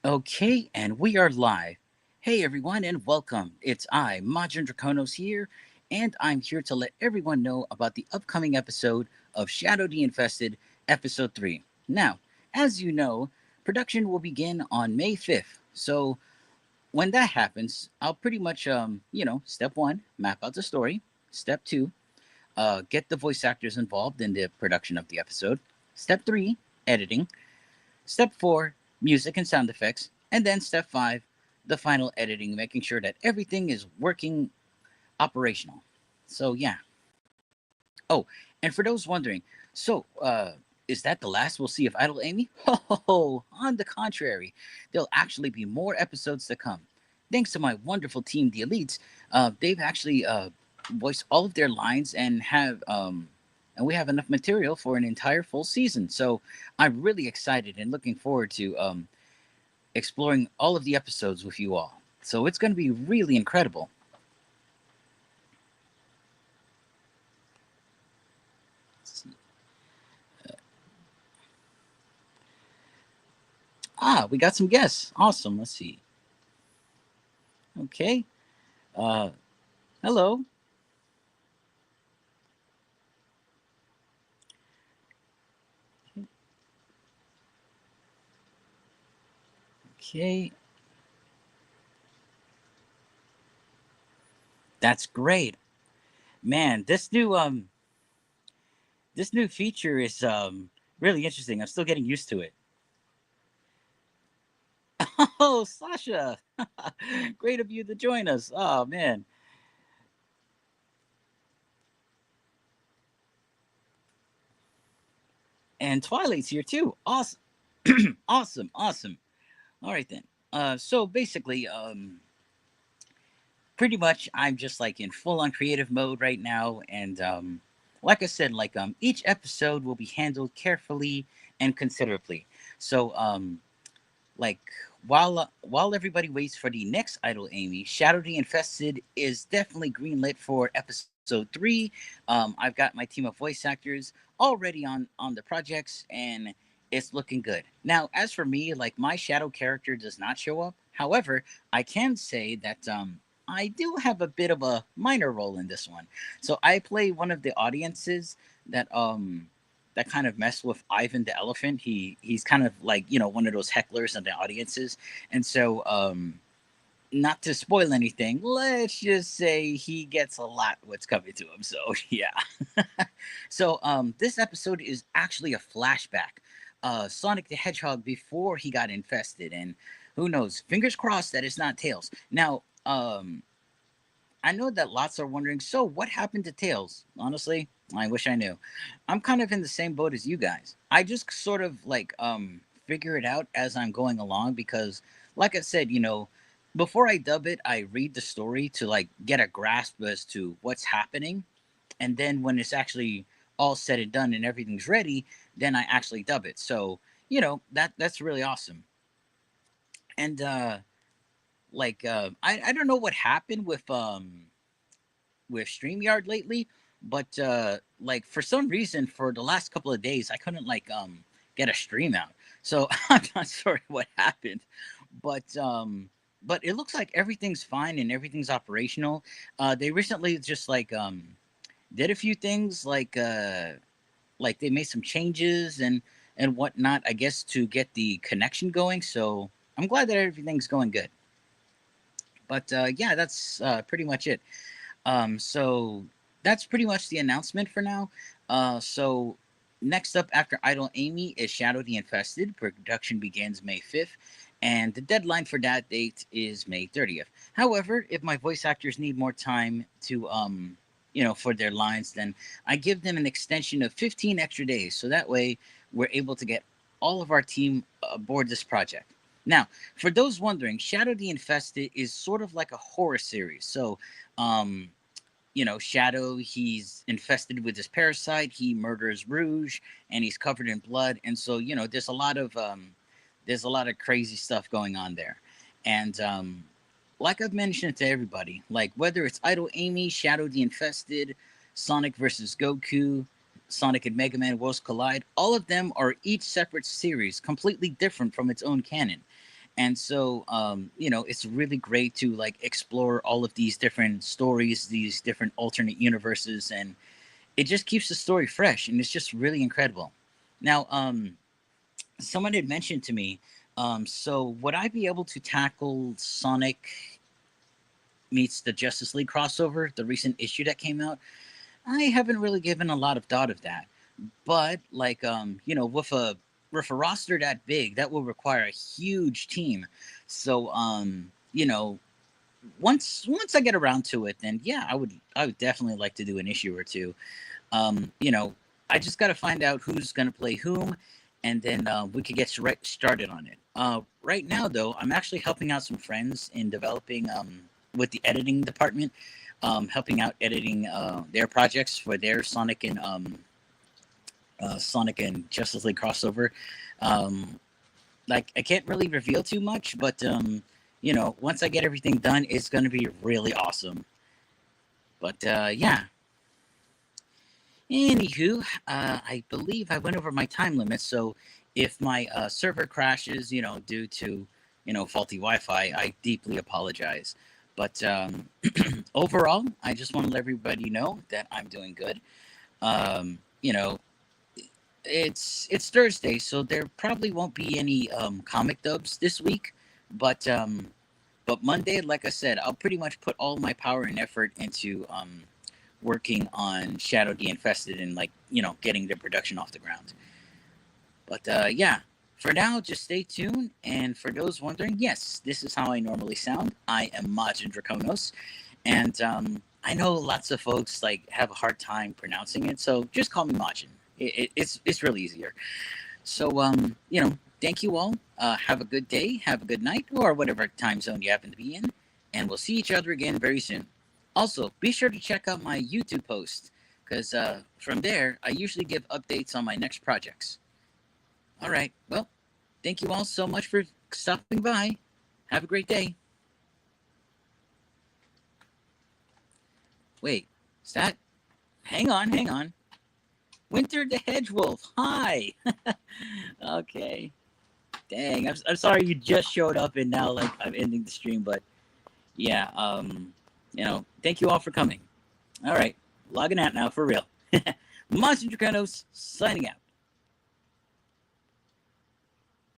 Okay, and we are live. Hey everyone, and welcome. It's I, Majin Draconos here, and I'm here to let everyone know about the upcoming episode of Shadow the Infested, Episode 3. Now, as you know, production will begin on May 5th. So when that happens, I'll pretty much, step one, map out the story. Step two, get the voice actors involved in the production of the episode. Step three, editing. Step four, music and sound effects. And then step five, the final editing, making sure that everything is working operational. So, yeah. Oh, and for those wondering, is that the last we'll see of Idle Amy? Oh, on the contrary, there'll actually be more episodes to come. Thanks to my wonderful team, the Elites, they've actually voiced all of their lines and we have enough material for an entire full season. So I'm really excited and looking forward to exploring all of the episodes with you all. So it's going to be really incredible. We got some guests. Awesome. Let's see. Okay. Uh, hello. Okay. That's great. Man, this new feature is really interesting. I'm still getting used to it. Oh, Sasha. Great of you to join us. Oh, man. And Twilight's here too. Awesome. Awesome. Awesome. All right then. So basically, pretty much I'm just like in full on creative mode right now, and like I said, each episode will be handled carefully and considerably. So like while everybody waits for the next Idol Amy, Shadow the Infested is definitely greenlit for episode 3. I've got my team of voice actors already on the projects, and it's looking good. Now, as for me, like my shadow character does not show up. However, I can say that I do have a bit of a minor role in this one. So I play one of the audiences that that kind of mess with Ivan the elephant. He's kind of like one of those hecklers in the audiences, and so not to spoil anything, let's just say he gets a lot what's coming to him. So yeah. So this episode is actually a flashback. Sonic the Hedgehog before he got infested, and who knows? Fingers crossed that it's not Tails. Now, I know that lots are wondering, so what happened to Tails? Honestly, I wish I knew. I'm kind of in the same boat as you guys. I just sort of figure it out as I'm going along because like I said, before I dub it, I read the story to like get a grasp as to what's happening, and then when it's actually all said and done and everything's ready, then I actually dub it. So, that's really awesome. And I don't know what happened with StreamYard lately, but like for some reason for the last couple of days I couldn't get a stream out. So I'm not sure what happened, but but it looks like everything's fine and everything's operational. They recently just did a few things like they made some changes and whatnot, I guess, to get the connection going. So I'm glad that everything's going good. But yeah, that's pretty much it. So that's pretty much the announcement for now. So next up after Idle Amy is Shadow the Infested. Production begins May 5th, and the deadline for that date is May 30th. However, if my voice actors need more time to for their lines, then I give them an extension of 15 extra days. So that way we're able to get all of our team aboard this project. Now, for those wondering, Shadow the Infested is sort of like a horror series. So, um, Shadow, he's infested with this parasite. He murders Rouge, and he's covered in blood. And so, there's a lot of crazy stuff going on there. And like I've mentioned to everybody, like whether it's Idle Amy, Shadow the Infested, Sonic versus Goku, Sonic and Mega Man Worlds Collide, all of them are each separate series, completely different from its own canon. And so it's really great to like explore all of these different stories, these different alternate universes, and it just keeps the story fresh, and it's just really incredible. Now, someone had mentioned to me, so would I be able to tackle Sonic meets the Justice League crossover, the recent issue that came out? I haven't really given a lot of thought of that, but like with a roster that big, that will require a huge team. So once I get around to it, then yeah, I would definitely like to do an issue or two. Um, you know, I just got to find out who's going to play whom, and then we could get started on it. Right now, though, I'm actually helping out some friends in developing with the editing department, helping out editing their projects for their Sonic and Justice League crossover. Um, like I can't really reveal too much, but once I get everything done, it's going to be really awesome. But yeah, anywho, I believe I went over my time limit, so if my server crashes, due to faulty Wi-Fi, I deeply apologize. But overall, I just want to let everybody know that I'm doing good. Um, you know, it's Thursday, so there probably won't be any comic dubs this week. But Monday, like I said, I'll pretty much put all my power and effort into working on Shadow the Infested and like getting the production off the ground. But yeah, for now, just stay tuned. And for those wondering, yes, this is how I normally sound. I am Majin Draconos, and I know lots of folks like have a hard time pronouncing it, so just call me Majin. It's really easier. So thank you all. Have a good day, have a good night, or whatever time zone you happen to be in, and we'll see each other again very soon. Also, be sure to check out my YouTube post because from there I usually give updates on my next projects. All right. Well, thank you all so much for stopping by. Have a great day. Wait, is that? Hang on, hang on. Winter the Hedgewolf. Hi. Okay. Dang, I'm sorry you just showed up and now like I'm ending the stream, but yeah, thank you all for coming. All right, logging out now for real. Monster Draconos signing out.